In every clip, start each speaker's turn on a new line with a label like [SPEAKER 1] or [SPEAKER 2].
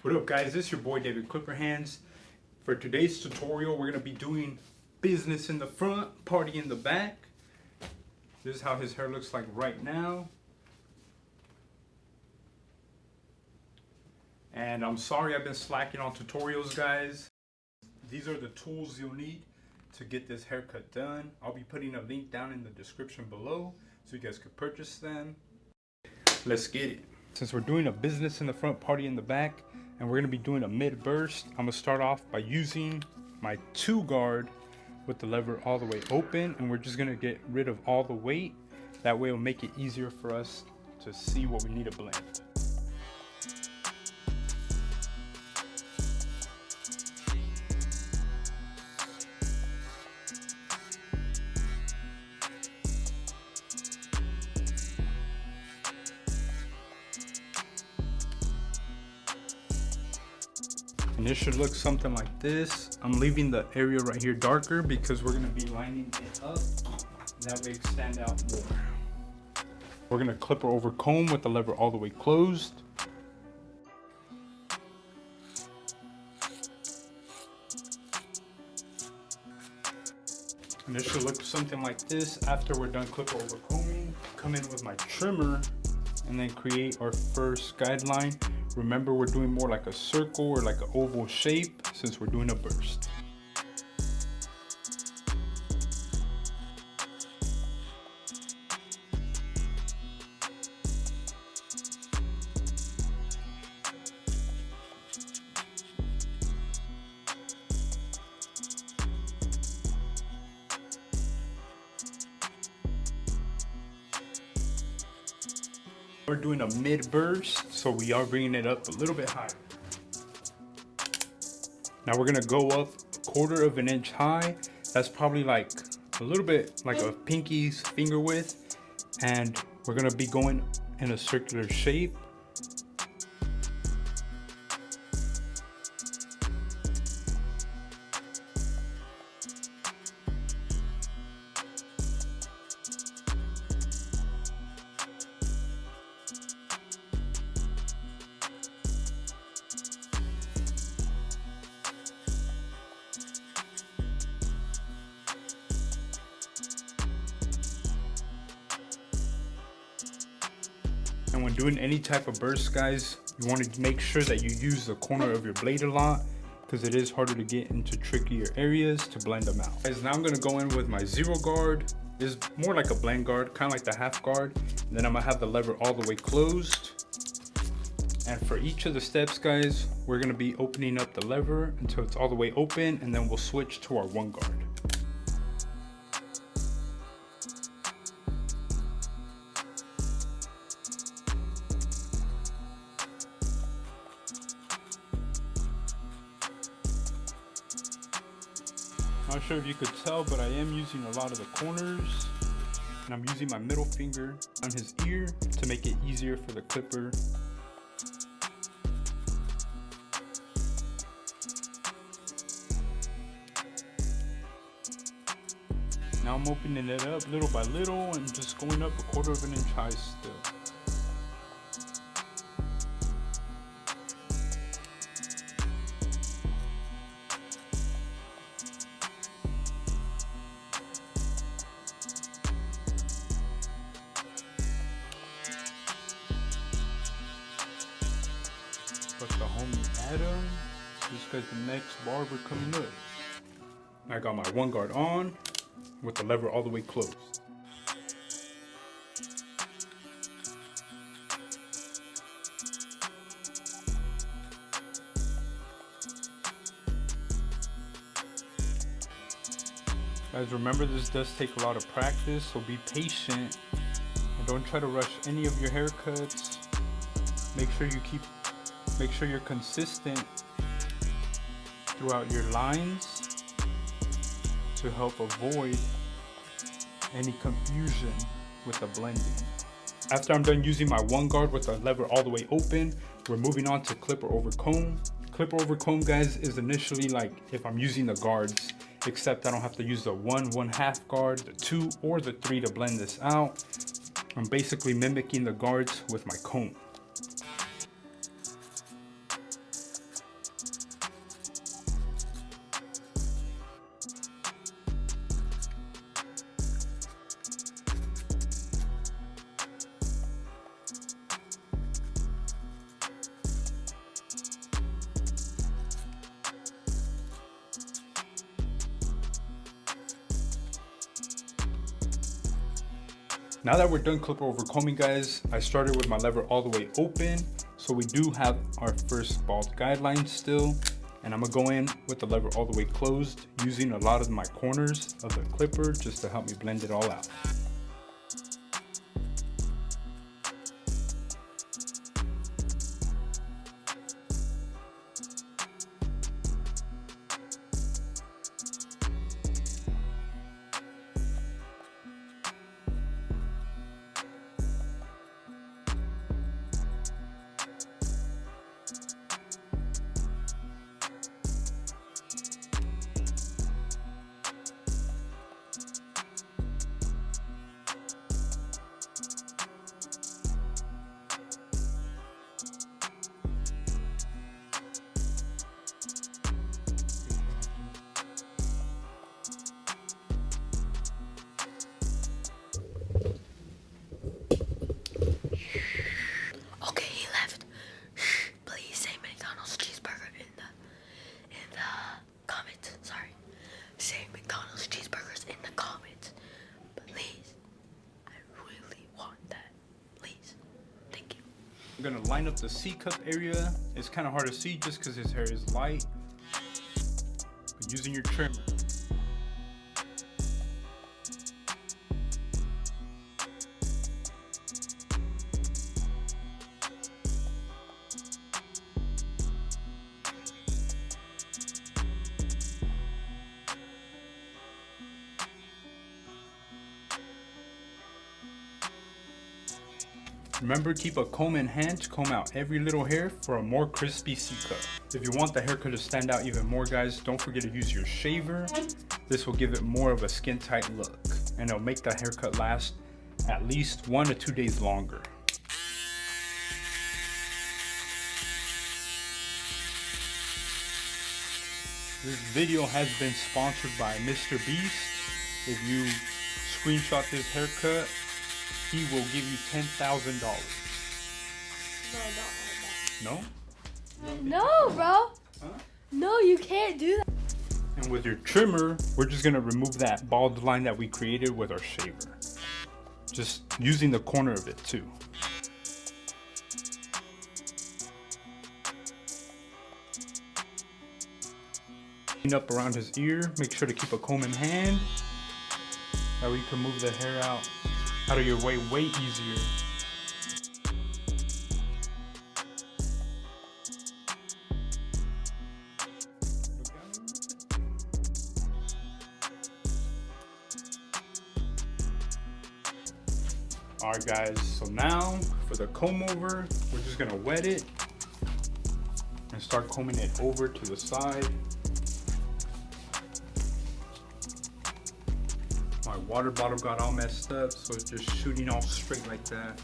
[SPEAKER 1] What up guys, this is your boy David Clipper Hands. For today's tutorial, we're going to be doing business in the front, party in the back. This is how his hair looks like right now. And I'm sorry I've been slacking on tutorials, guys. These are the tools you'll need to get this haircut done. I'll be putting a link down in the description below so you guys can purchase them. Let's get it. Since we're doing a business in the front, party in the back, and we're going to be doing a mid burst, I'm going to start off by using my 2 guard with the lever all the way open, and we're just going to get rid of all the weight. That way it'll make it easier for us to see what we need to blend. And this should look something like this. I'm leaving the area right here darker because we're gonna be lining it up. That way it stand out more. We're gonna clipper over comb with the lever all the way closed. And this should look something like this after we're done clipper over combing. Come in with my trimmer and then create our first guideline. Remember, we're doing more like a circle or like an oval shape since we're doing a burst. We're doing a mid burst, so we are bringing it up a little bit higher. Now we're gonna go up 1/4 of an inch high. That's probably like a little bit like a pinky's finger width, and we're gonna be going in a circular shape. And when doing any type of burst, guys, you want to make sure that you use the corner of your blade a lot because it is harder to get into trickier areas to blend them out. Guys, now I'm going to go in with my 0 guard. This is more like a blend guard, kind of like the half guard. And then I'm going to have the lever all the way closed. And for each of the steps, guys, we're going to be opening up the lever until it's all the way open, and then we'll switch to our 1 guard. Not sure if you could tell, but I am using a lot of the corners, and I'm using my middle finger on his ear to make it easier for the clipper. Now I'm opening it up little by little and just going up 1/4 of an inch high still. But the homie Adam, this guy's the next barber coming up. I got my 1 guard on with the lever all the way closed. Guys, remember, this does take a lot of practice, so be patient and don't try to rush any of your haircuts. Make sure you're consistent throughout your lines to help avoid any confusion with the blending. After I'm done using my 1 guard with the lever all the way open, we're moving on to clipper over comb. Clipper over comb, guys, is initially like if I'm using the guards, except I don't have to use the 1/1/2 guard, the 2 or the 3 to blend this out. I'm basically mimicking the guards with my comb. Now that we're done clip over combing, guys, I started with my lever all the way open. So we do have our first bald guideline still. And I'm gonna go in with the lever all the way closed, using a lot of my corners of the clipper just to help me blend it all out. I'm gonna line up the C-cup area. It's kind of hard to see just because his hair is light. But using your trimmer. Remember, keep a comb in hand to comb out every little hair for a more crispy C-cut. If you want the haircut to stand out even more, guys, don't forget to use your shaver. This will give it more of a skin tight look, and it'll make the haircut last at least 1 to 2 days longer. This video has been sponsored by Mr. Beast. If you screenshot this haircut, he will give you $10,000. No, don't add that. No?
[SPEAKER 2] No, bro.
[SPEAKER 1] Huh?
[SPEAKER 2] No, you can't do that.
[SPEAKER 1] And with your trimmer, we're just gonna remove that bald line that we created with our shaver. Just using the corner of it too. Clean up around his ear. Make sure to keep a comb in hand. That way you can move the hair out of your way easier. Alright guys, so now for the comb over, we're just gonna wet it and start combing it over to the side. My water bottle got all messed up, so it's just shooting all straight like that.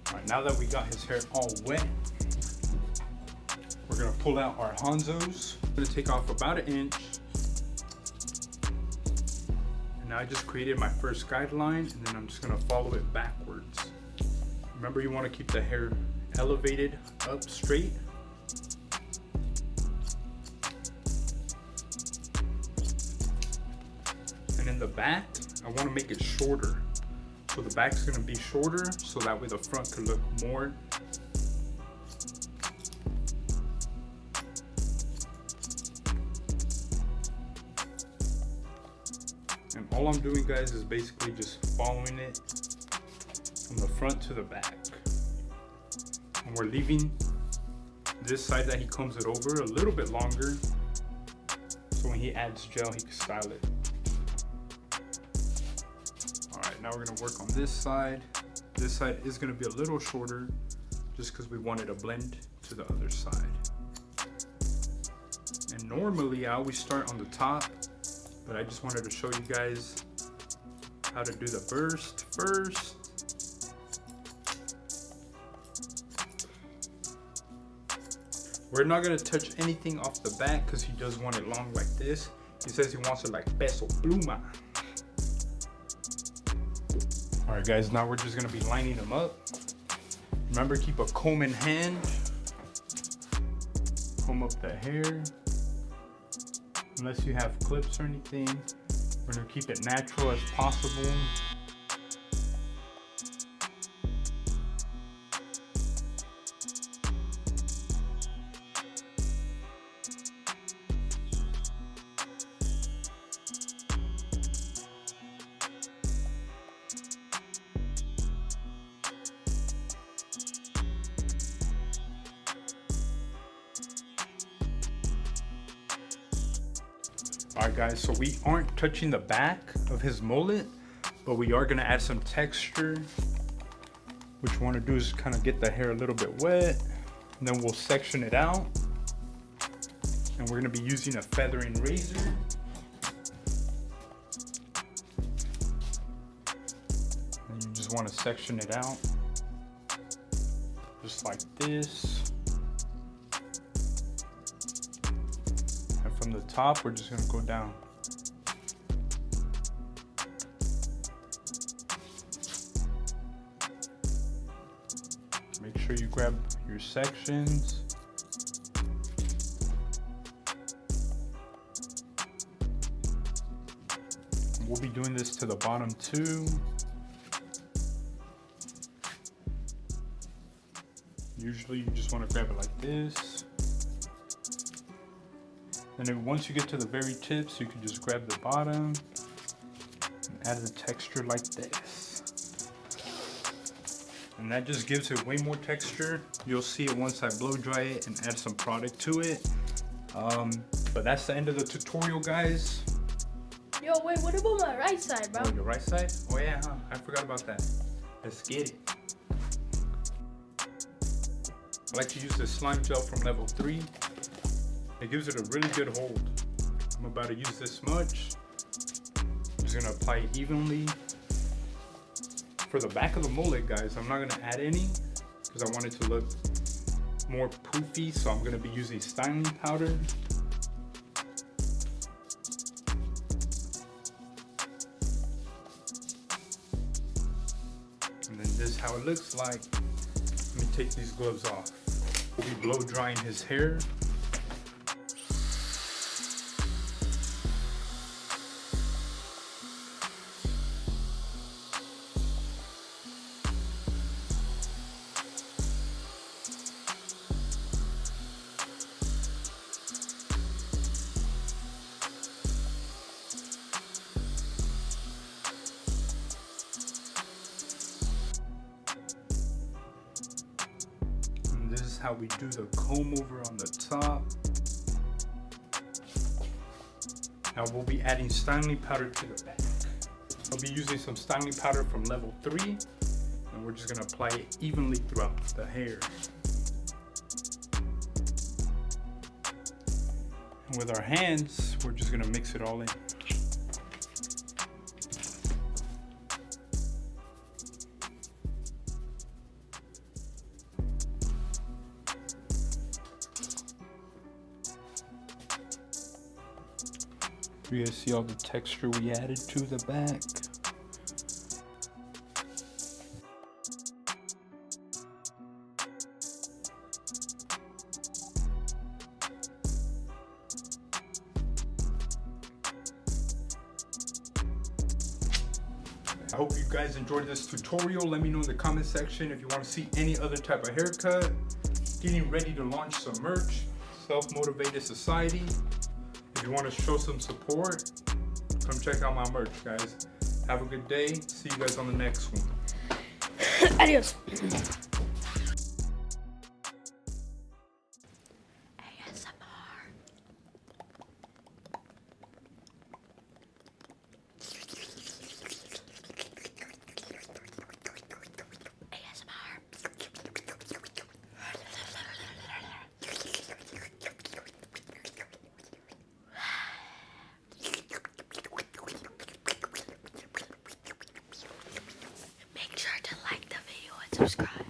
[SPEAKER 1] Alright, now that we got his hair all wet, we're gonna pull out our Hanzos. I'm gonna take off about 1 inch. And now I just created my first guideline, and then I'm just gonna follow it backwards. Remember, you wanna keep the hair elevated up straight. In the back, I want to make it shorter. So the back's going to be shorter, so that way the front could look more. And all I'm doing, guys, is basically just following it from the front to the back. And we're leaving this side that he combs it over a little bit longer, so when he adds gel, he can style it. Now we're gonna work on this side. This side is gonna be a little shorter just because we want it to blend to the other side. And normally I always start on the top, but I just wanted to show you guys how to do the burst first. We're not gonna touch anything off the back because he does want it long like this. He says he wants it like peso pluma. Alright guys, now we're just gonna be lining them up. Remember, keep a comb in hand. Comb up the hair. Unless you have clips or anything, We're gonna keep it natural as possible. Alright guys, so we aren't touching the back of his mullet, but we are gonna add some texture. What you wanna do is kind of get the hair a little bit wet, and then we'll section it out. And we're gonna be using a feathering razor. And you just wanna section it out, just like this. From the top, we're just gonna go down. Make sure you grab your sections. We'll be doing this to the bottom too. Usually you just want to grab it like this. And then once you get to the very tips, you can just grab the bottom and add the texture like this. And that just gives it way more texture. You'll see it once I blow dry it and add some product to it. But that's the end of the tutorial, guys.
[SPEAKER 2] Yo, wait, what about my right side, bro?
[SPEAKER 1] Oh, your right side? Oh yeah, huh? I forgot about that. Let's get it. I like to use this slime gel from level 3. It gives it a really good hold. I'm about to use this much. I'm just gonna apply it evenly. For the back of the mullet, guys, I'm not gonna add any because I want it to look more poofy, so I'm gonna be using styling powder. And then this is how it looks like. Let me take these gloves off. We'll be blow drying his hair. This is how we do the comb over on the top. Now we'll be adding styling powder to the back. I'll be using some styling powder from level 3, and we're just gonna apply it evenly throughout the hair. And with our hands, we're just gonna mix it all in. You guys see all the texture we added to the back. I hope you guys enjoyed this tutorial. Let me know in the comment section if you want to see any other type of haircut. Getting ready to launch some merch, Self-Motivated Society. If you want to show some support, come check out my merch, guys. Have a good day. See you guys on the next one.
[SPEAKER 2] Adios. Make sure to like the video and subscribe.